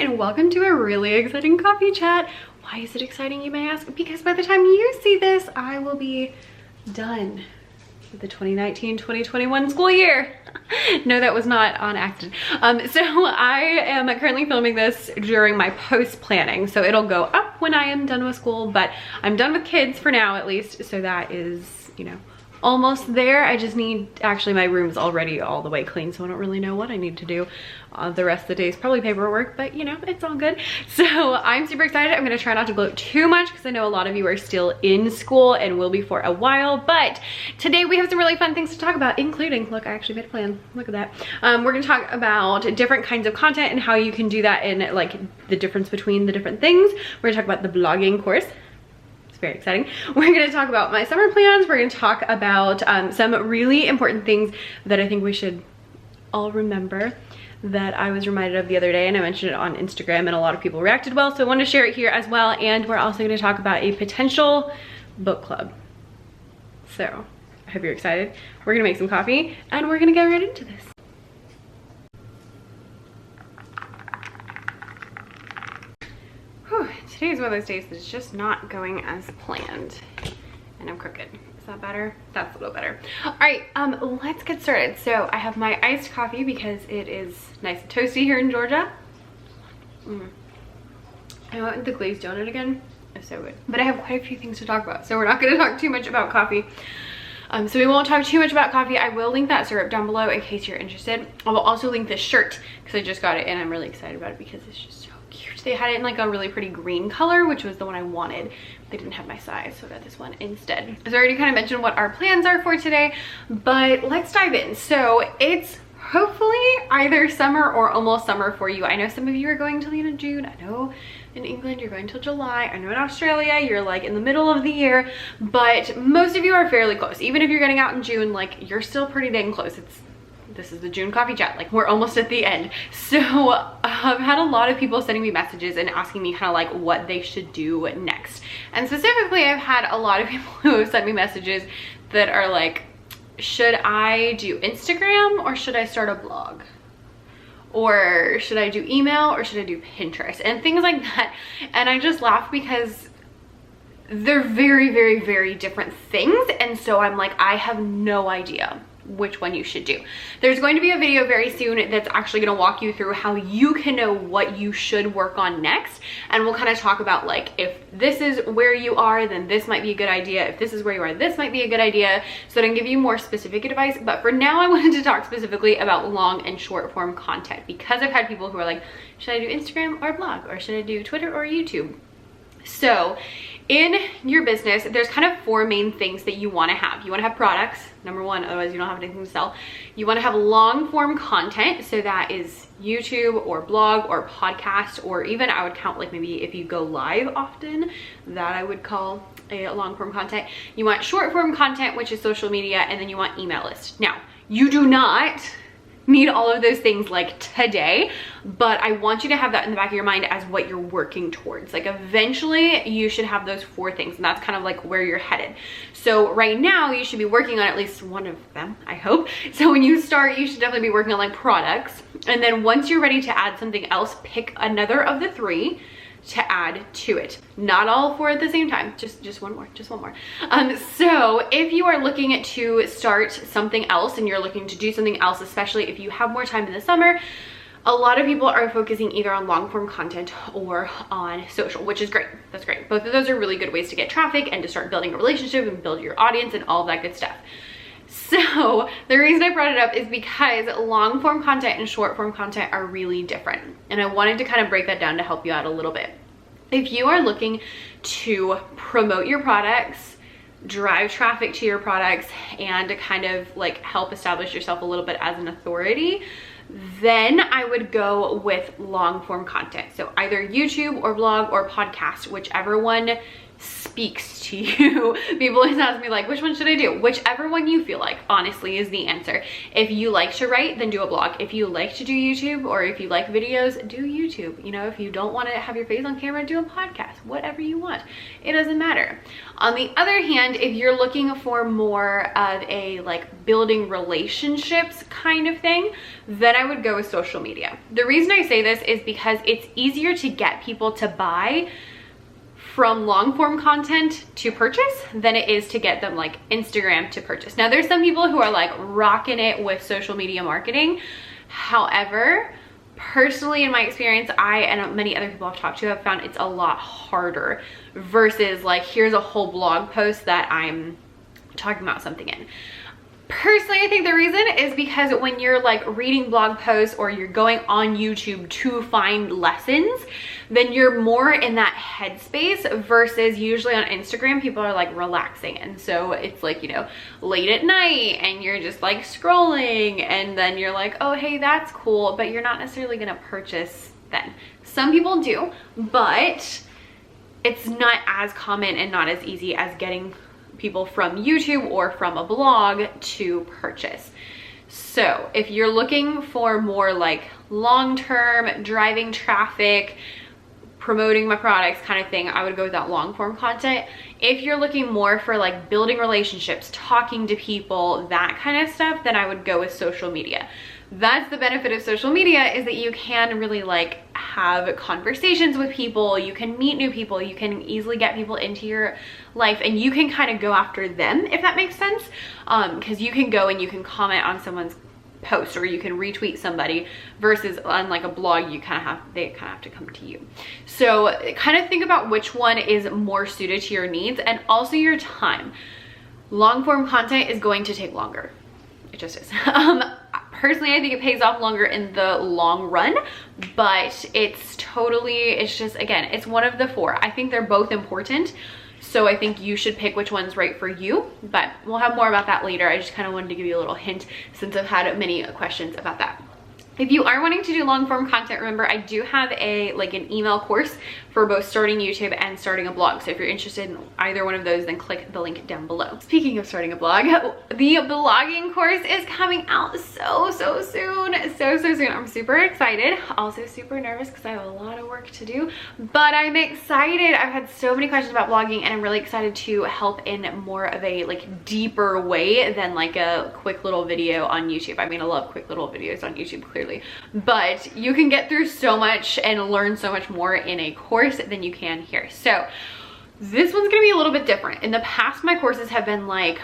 and welcome to a really exciting coffee chat. Why is it exciting, you may ask? Because by the time you see this, I will be done with the 2019-2021 school year. No, that was not on accident. So I am currently filming this during my post planning, so it'll go up when I am done with school, but I'm done with kids for now at least, so that is, you know, almost there. I just need, actually my room's already all the way clean, so I don't really know what I need to do. The rest of the day is probably paperwork, but you know, it's all good. So I'm super excited. I'm gonna try not to gloat too much because I know a lot of you are still in school and will be for a while, but today we have some really fun things to talk about, including, look, I actually made a plan, look at that. We're gonna talk about different kinds of content and how you can do that in like the difference between the different things. We're gonna talk about the blogging course. Very exciting. We're going to talk about my summer plans. We're going to talk about some really important things that I think we should all remember that I was reminded of the other day, and I mentioned it on Instagram and a lot of people reacted well, so I wanted to share it here as well. And we're also going to talk about a potential book club. So I hope you're excited. We're going to make some coffee and we're going to get right into this. Today is one of those days that's just not going as planned, and I'm crooked. Is that better? That's a little better. All right, let's get started. So I have my iced coffee because it is nice and toasty here in Georgia. I want the glazed donut again. It's so good. But I have quite a few things to talk about, so we're not going to talk too much about coffee. So we won't talk too much about coffee. I will link that syrup down below in case you're interested. I will also link this shirt because I just got it and I'm really excited about it because it's just so cute. They had it in like a really pretty green color, which was the one I wanted. They didn't have my size, so I got this one instead. So I already kind of mentioned what our plans are for today, but let's dive in. So it's hopefully either summer or almost summer for you. I know some of you are going till the end of June. I know in England you're going till July. I know in Australia you're like in the middle of the year, but most of you are fairly close. Even if you're getting out in June, like you're still pretty dang close. This is the June coffee chat, like we're almost at the end. So I've had a lot of people sending me messages and asking me kind of like what they should do next. And specifically, I've had a lot of people who have sent me messages that are like, should I do Instagram or should I start a blog? Or should I do email or should I do Pinterest? And things like that. And I just laugh because they're very, very, very different things. And so I'm like, I have no idea which one you should do. There's going to be a video very soon that's actually going to walk you through how you can know what you should work on next, and we'll kind of talk about like if this is where you are, then this might be a good idea. If this is where you are, this might be a good idea. So I can give you more specific advice, but for now I wanted to talk specifically about long and short form content because I've had people who are like, should I do Instagram or blog, or should I do Twitter or YouTube? So in your business, there's kind of four main things that you want to have. You want to have products, number one, otherwise you don't have anything to sell. You want to have long form content, so that is YouTube or blog or podcast, or even I would count like maybe if you go live often, that I would call a long form content. You want short form content, which is social media, and then you want email list. Now, you do not need all of those things like today, but I want you to have that in the back of your mind as what you're working towards. Like eventually you should have those four things, and that's kind of like where you're headed. So right now you should be working on at least one of them, I hope. So when you start, you should definitely be working on like products, and then once you're ready to add something else, pick another of the three to add to it. Not all four at the same time, just one more. So if you are looking to start something else and you're looking to do something else, especially if you have more time in the summer, a lot of people are focusing either on long form content or on social, which is great. That's great. Both of those are really good ways to get traffic and to start building a relationship and build your audience and all of that good stuff. So the reason I brought it up is because long form content and short form content are really different. And I wanted to kind of break that down to help you out a little bit. If you are looking to promote your products, drive traffic to your products, and to kind of like help establish yourself a little bit as an authority, then I would go with long form content. So either YouTube or blog or podcast, whichever one speaks to you. People always ask me like, which one should I do? Whichever one you feel like, honestly, is the answer. If you like to write, then do a blog. If you like to do YouTube, or if you like videos, do YouTube. You know, if you don't want to have your face on camera, do a podcast. Whatever you want. It doesn't matter. On the other hand, if you're looking for more of a like building relationships kind of thing, then I would go with social media. The reason I say this is because it's easier to get people to buy from long form content to purchase than it is to get them like Instagram to purchase. Now there's some people who are like rocking it with social media marketing. However, personally, in my experience, I and many other people I've talked to have found it's a lot harder versus like, here's a whole blog post that I'm talking about something in. Personally, I think the reason is because when you're like reading blog posts or you're going on YouTube to find lessons, then you're more in that headspace versus usually on Instagram, people are like relaxing. And so it's like, you know, late at night and you're just like scrolling and then you're like, oh, hey, that's cool. But you're not necessarily going to purchase then. Some people do, but it's not as common and not as easy as getting people from YouTube or from a blog to purchase. So if you're looking for more like long-term driving traffic, promoting my products kind of thing, I would go with that long form content. If you're looking more for like building relationships, talking to people, that kind of stuff, then I would go with social media. That's the benefit of social media, is that you can really like have conversations with people, you can meet new people, you can easily get people into your life, and you can kind of go after them, if that makes sense, because you can go and you can comment on someone's post or you can retweet somebody, versus on like a blog, they kind of have to come to you. So kind of think about which one is more suited to your needs and also your time. Long form content is going to take longer. It just is. Personally, I think it pays off longer in the long run, but it's just, again, it's one of the four. I think they're both important. So I think you should pick which one's right for you, but we'll have more about that later. I just kind of wanted to give you a little hint since I've had many questions about that. If you are wanting to do long form content, remember I do have an email course for both starting YouTube and starting a blog. So if you're interested in either one of those, then click the link down below. Speaking of starting a blog, the blogging course is coming out so soon. So soon. I'm super excited. Also super nervous because I have a lot of work to do, but I'm excited. I've had so many questions about blogging and I'm really excited to help in more of a like deeper way than like a quick little video on YouTube. I mean, I love quick little videos on YouTube, clearly, but you can get through so much and learn so much more in a course than you can here. So this one's gonna be a little bit different. In the past, my courses have been like,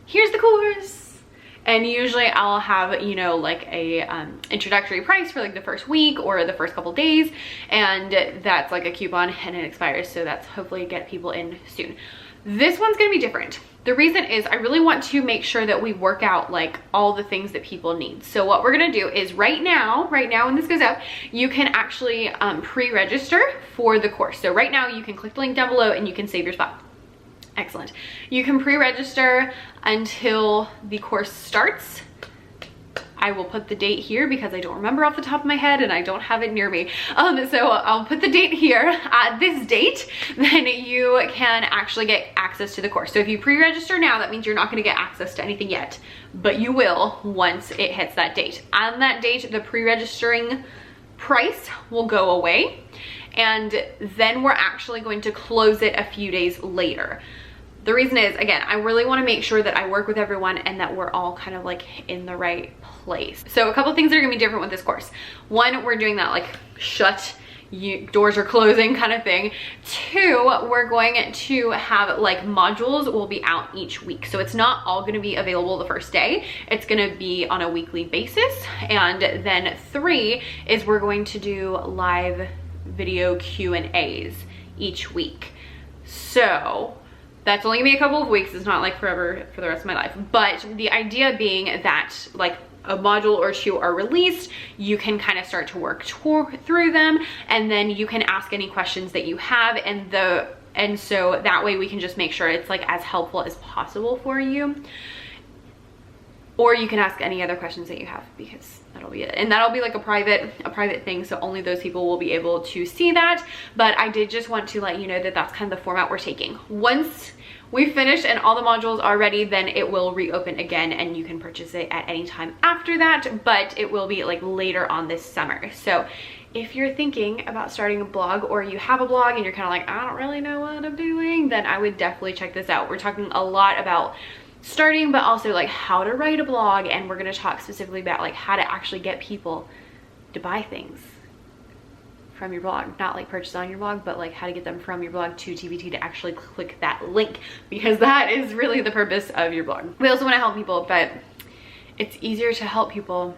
here's the course, and usually I'll have, you know, like a introductory price for like the first week or the first couple days, and that's like a coupon and it expires, so that's hopefully get people in soon. This one's gonna be different. The reason is I really want to make sure that we work out like all the things that people need. So what we're gonna do is right now when this goes up, you can actually pre-register for the course. So right now you can click the link down below and you can save your spot. Excellent. You can pre-register until the course starts. I will put the date here because I don't remember off the top of my head and I don't have it near me. So I'll put the date here at this date, then you can actually get access to the course. So if you pre-register now, that means you're not gonna get access to anything yet, but you will once it hits that date. On that date, the pre-registering price will go away, and then we're actually going to close it a few days later. The reason is, again, I really want to make sure that I work with everyone and that we're all kind of like in the right place. So a couple things that are gonna be different with this course. One, we're doing that like doors are closing kind of thing. Two, we're going to have like modules will be out each week. So it's not all gonna be available the first day. It's gonna be on a weekly basis. And then three is we're going to do live video Q&As each week. So that's only gonna be a couple of weeks. It's not like forever for the rest of my life. But the idea being that like a module or two are released, you can kind of start to work through them, and then you can ask any questions that you have, and so that way we can just make sure it's like as helpful as possible for you. or you can ask any other questions that you have, because that'll be it. And that'll be like a private thing, so only those people will be able to see that. But I did just want to let you know that that's kind of the format we're taking. Once we finish and all the modules are ready, then it will reopen again and you can purchase it at any time after that, but it will be like later on this summer. So if you're thinking about starting a blog, or you have a blog and you're kind of like, I don't really know what I'm doing, then I would definitely check this out. We're talking a lot about starting, but also like how to write a blog, and we're going to talk specifically about like how to actually get people to buy things from your blog, not like purchase on your blog, but like how to get them from your blog to TPT to actually click that link, because that is really the purpose of your blog. We also want to help people, but it's easier to help people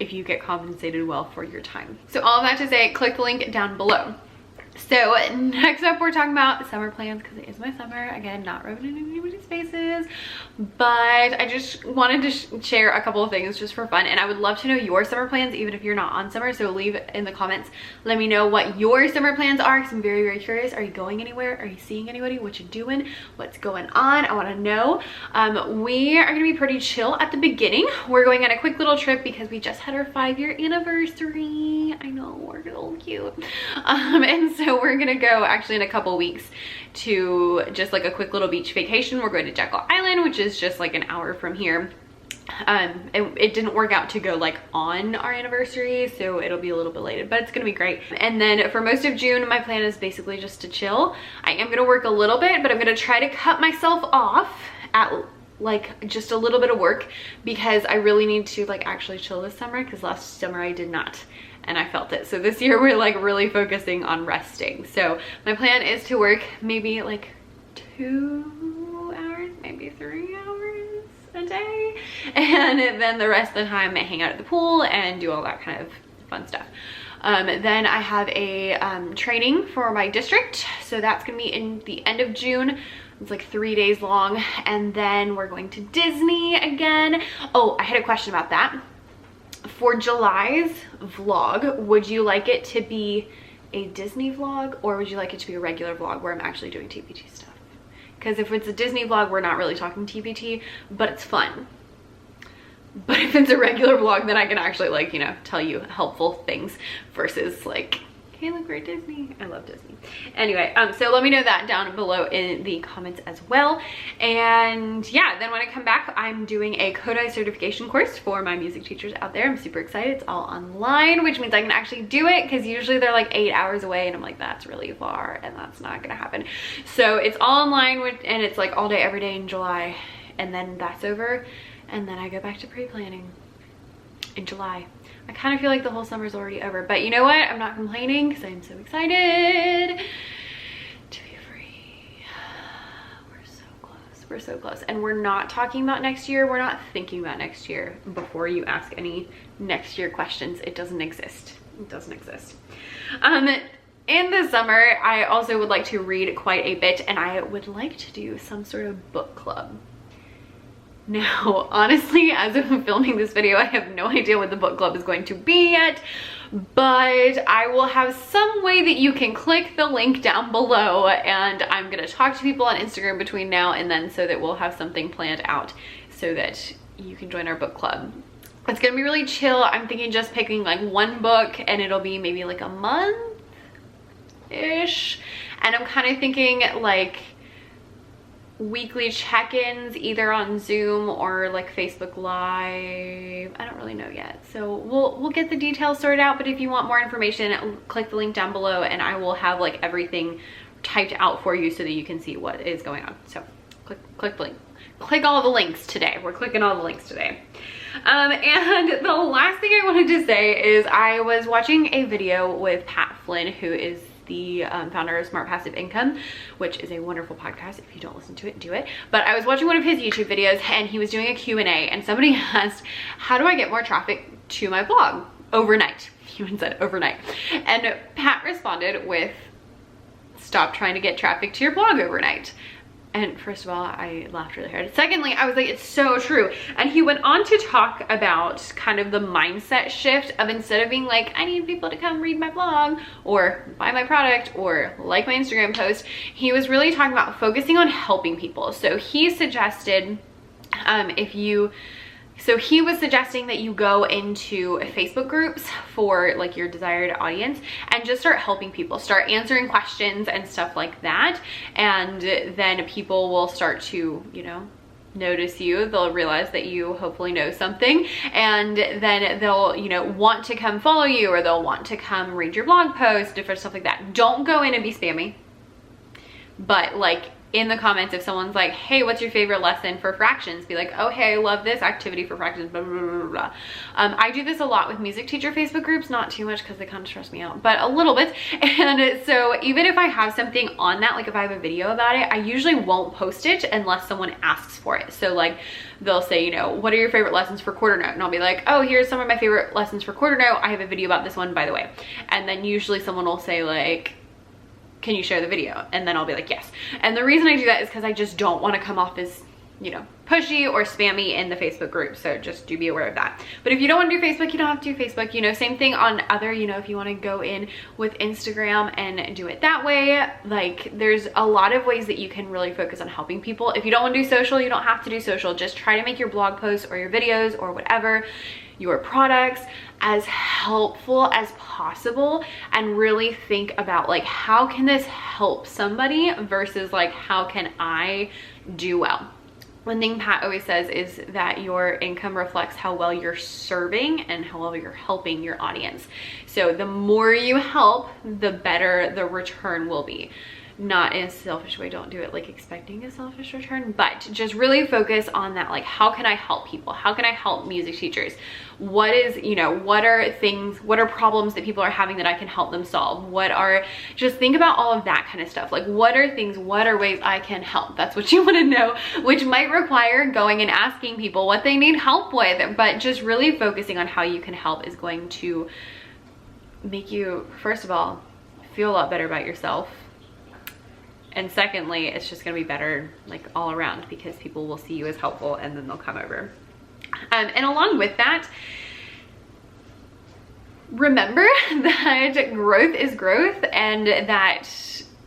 if you get compensated well for your time. So all of that to say, click the link down below. So next up, we're talking about summer plans, because it is my summer. Again, not rubbing in anybody's faces, but I just wanted to share a couple of things just for fun. And I would love to know your summer plans, even if you're not on summer. So leave it in the comments. Let me know what your summer plans are, because I'm very, very curious. Are you going anywhere? Are you seeing anybody? What you doing? What's going on? I want to know. We are going to be pretty chill at the beginning. We're going on a quick little trip because we just had our 5-year anniversary. I know, we're so cute. And so we're gonna go actually in a couple weeks to just like a quick little beach vacation. We're going to Jekyll Island, which is just like an hour from here. It didn't work out to go like on our anniversary, so it'll be a little bit later, but it's gonna be great. And then for most of June, my plan is basically just to chill. I am gonna work a little bit, but I'm gonna try to cut myself off at like just a little bit of work, because I really need to like actually chill this summer, because last summer I did not, and I felt it. So this year we're like really focusing on resting. So my plan is to work maybe like 2 hours, maybe 3 hours a day, and then the rest of the time I hang out at the pool and do all that kind of fun stuff. Then I have a training for my district, so that's gonna be in the end of June. It's like 3 days long, and then we're going to Disney again. Oh, I had a question about that. For July's vlog, would you like it to be a Disney vlog, or would you like it to be a regular vlog where I'm actually doing TPT stuff? Because if it's a Disney vlog, we're not really talking TPT, but it's fun. But if it's a regular vlog, then I can actually like, you know, tell you helpful things versus like, hey, look, we're at Disney. I love Disney. Anyway, so let me know that down below in the comments as well. And yeah, then when I come back, I'm doing a Kodai certification course for my music teachers out there. I'm super excited. It's all online, which means I can actually do it, because usually they're like 8 hours away, and I'm like, that's really far, and that's not gonna happen. So it's all online, and it's like all day, every day in July, and then that's over, and then I go back to pre-planning in July. I kind of feel like the whole summer's already over, but you know what? I'm not complaining, because I'm so excited to be free. We're so close. We're so close. And we're not talking about next year. We're not thinking about next year before you ask any next year questions. It doesn't exist. It doesn't exist. In the summer, I also would like to read quite a bit, and I would like to do some sort of book club. Now, honestly, as I'm filming this video, I have no idea what the book club is going to be yet, but I will have some way that you can click the link down below, and I'm gonna talk to people on Instagram between now and then, so that we'll have something planned out so that you can join our book club. It's gonna be really chill. I'm thinking just picking like one book, and it'll be maybe like a month-ish, and I'm kind of thinking like weekly check-ins, either on Zoom or like Facebook Live. I don't really know yet, so we'll get the details sorted out. But if you want more information, click the link down below, and I will have like everything typed out for you so that you can see what is going on. So click the link. Click all the links today. We're clicking all the links today. And the last thing I wanted to say is I was watching a video with Pat Flynn, who is the founder of Smart Passive Income, which is a wonderful podcast. If you don't listen to it, do it. But I was watching one of his YouTube videos, and he was doing a Q&A, and somebody asked, how do I get more traffic to my blog overnight? He even said overnight. And Pat responded with, stop trying to get traffic to your blog overnight. And first of all, I laughed really hard. Secondly, I was like, it's so true. And he went on to talk about kind of the mindset shift of, instead of being like, I need people to come read my blog or buy my product or like my Instagram post, he was really talking about focusing on helping people. So he suggested if you So he was suggesting that you go into Facebook groups for like your desired audience and just start helping people, start answering questions and stuff like that. And then people will start to, you know, notice you. They'll realize that you hopefully know something, and then they'll, you know, want to come follow you, or they'll want to come read your blog post, different stuff like that. Don't go in and be spammy, but like in the comments, if someone's like, hey, what's your favorite lesson for fractions? Be like, oh, hey, I love this activity for fractions, blah, blah, blah, blah. I do this a lot with music teacher Facebook groups, not too much because they kind of stress me out, but a little bit. And so even if I have something on that, like if I have a video about it, I usually won't post it unless someone asks for it. So like they'll say, you know, what are your favorite lessons for quarter note? And I'll be like, oh, here's some of my favorite lessons for quarter note. I have a video about this one, by the way. And then usually someone will say like, can you share the video? And then I'll be like, yes. And the reason I do that is because I just don't want to come off as, you know, pushy or spammy in the Facebook group. So just do be aware of that. But if you don't want to do Facebook, you don't have to do Facebook. You know, same thing on other, you know, if you want to go in with Instagram and do it that way, like there's a lot of ways that you can really focus on helping people. If you don't want to do social, you don't have to do social. Just try to make your blog posts or your videos or whatever, your products, as helpful as possible, and really think about like, how can this help somebody versus like, how can I do well? One thing Pat always says is that your income reflects how well you're serving and how well you're helping your audience. So the more you help, the better the return will be. Not in a selfish way, don't do it like expecting a selfish return, but just really focus on that, like, how can I help people? How can I help music teachers? What is, you know, what are things, what are problems that people are having that I can help them solve? What are, just think about all of that kind of stuff. Like, what are things, what are ways I can help? That's what you want to know, which might require going and asking people what they need help with, but just really focusing on how you can help is going to make you, first of all, feel a lot better about yourself. And secondly, it's just gonna be better like all around because people will see you as helpful and then they'll come over. And along with that, remember that growth is growth and that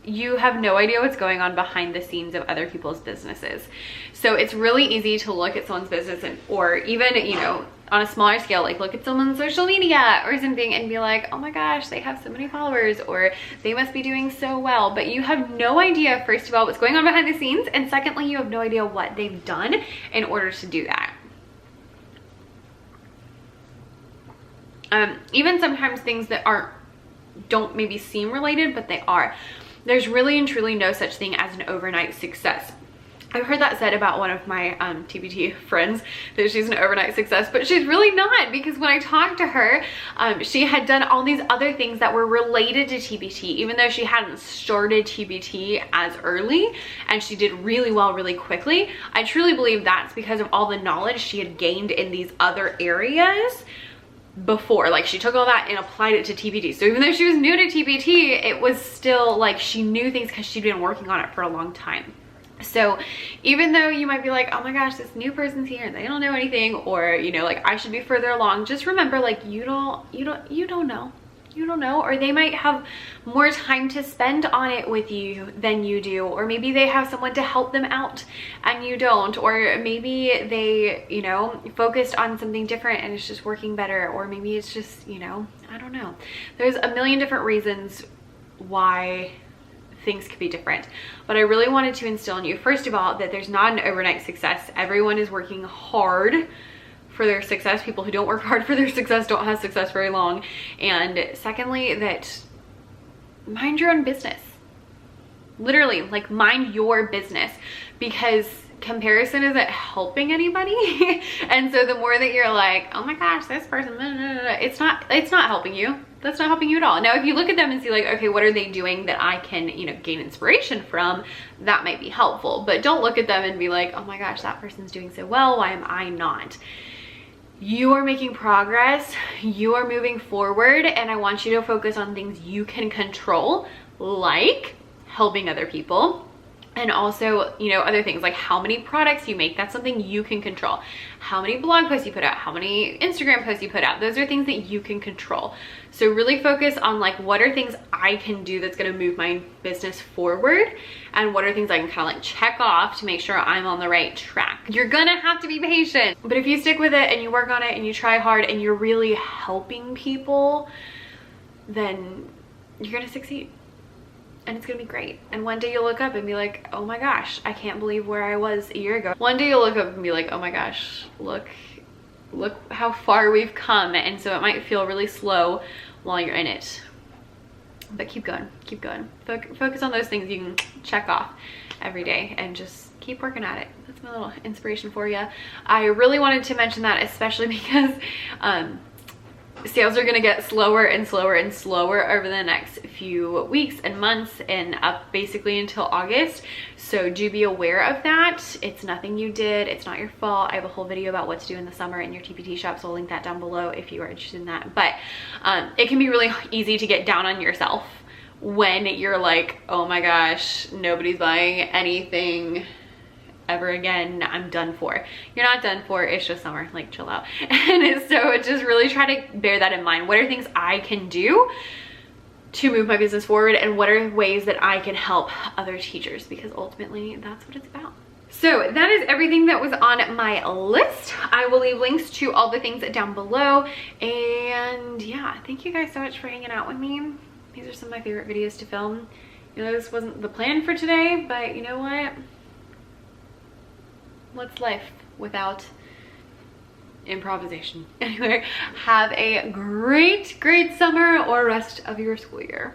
you have no idea what's going on behind the scenes of other people's businesses. So it's really easy to look at someone's business and, or even, you know, on a smaller scale, like look at someone's social media or something and be like, oh my gosh, they have so many followers, or they must be doing so well. But you have no idea, first of all, what's going on behind the scenes. And secondly, you have no idea what they've done in order to do that. Even sometimes things that don't maybe seem related, but they are. There's really and truly no such thing as an overnight success. I've heard that said about one of my TPT friends, that she's an overnight success, but she's really not, because when I talked to her, she had done all these other things that were related to TPT, even though she hadn't started TPT as early, and she did really well really quickly. I truly believe that's because of all the knowledge she had gained in these other areas before. Like, she took all that and applied it to TPT. So even though she was new to TPT, it was still like she knew things because she'd been working on it for a long time. So even though you might be like, oh my gosh, this new person's here and they don't know anything, or, you know, like I should be further along, just remember, like, you don't know, or they might have more time to spend on it with you than you do, or maybe they have someone to help them out and you don't, or maybe they, you know, focused on something different and it's just working better, or maybe it's just, you know, I don't know. There's a million different reasons why things could be different, but I really wanted to instill in you, first of all, that there's not an overnight success. Everyone is working hard for their success. People who don't work hard for their success don't have success very long. And secondly, that mind your own business. Literally, like, mind your business, because comparison isn't helping anybody. And so the more that you're like, oh my gosh, this person, it's not helping you. That's not helping you at all. Now, if you look at them and see, like, okay, what are they doing that I can, you know, gain inspiration from, that might be helpful. But don't look at them and be like, oh my gosh, that person's doing so well, why am I not? You are making progress, you are moving forward, and I want you to focus on things you can control, like helping other people, And also, you know, other things like how many products you make, that's something you can control. How many blog posts you put out, how many Instagram posts you put out, those are things that you can control. So really focus on like, what are things I can do that's gonna move my business forward, and what are things I can kind of like check off to make sure I'm on the right track. You're gonna have to be patient, but if you stick with it and you work on it and you try hard and you're really helping people, then you're gonna succeed. And it's gonna be great. And one day you'll look up and be like, oh my gosh, I can't believe where I was a year ago. One day you'll look up and be like, oh my gosh, look how far we've come. And so it might feel really slow while you're in it, but keep going, keep going. Focus on those things you can check off every day and just keep working at it. That's my little inspiration for you. I really wanted to mention that, especially because sales are gonna get slower and slower and slower over the next few weeks and months and up basically until August. So do be aware of that. It's nothing you did, it's not your fault. I have a whole video about what to do in the summer in your TPT shop, so I'll link that down below if you are interested in that. But it can be really easy to get down on yourself when you're like, oh my gosh, nobody's buying anything ever again, I'm done for. You're not done for, it's just summer, like chill out. And so just really try to bear that in mind. What are things I can do to move my business forward, and what are ways that I can help other teachers, because ultimately that's what it's about. So that is everything that was on my list. I will leave links to all the things down below. And yeah, thank you guys so much for hanging out with me. These are some of my favorite videos to film. You know, this wasn't the plan for today, but you know what? What's life without improvisation? Anyway, have a great summer or rest of your school year.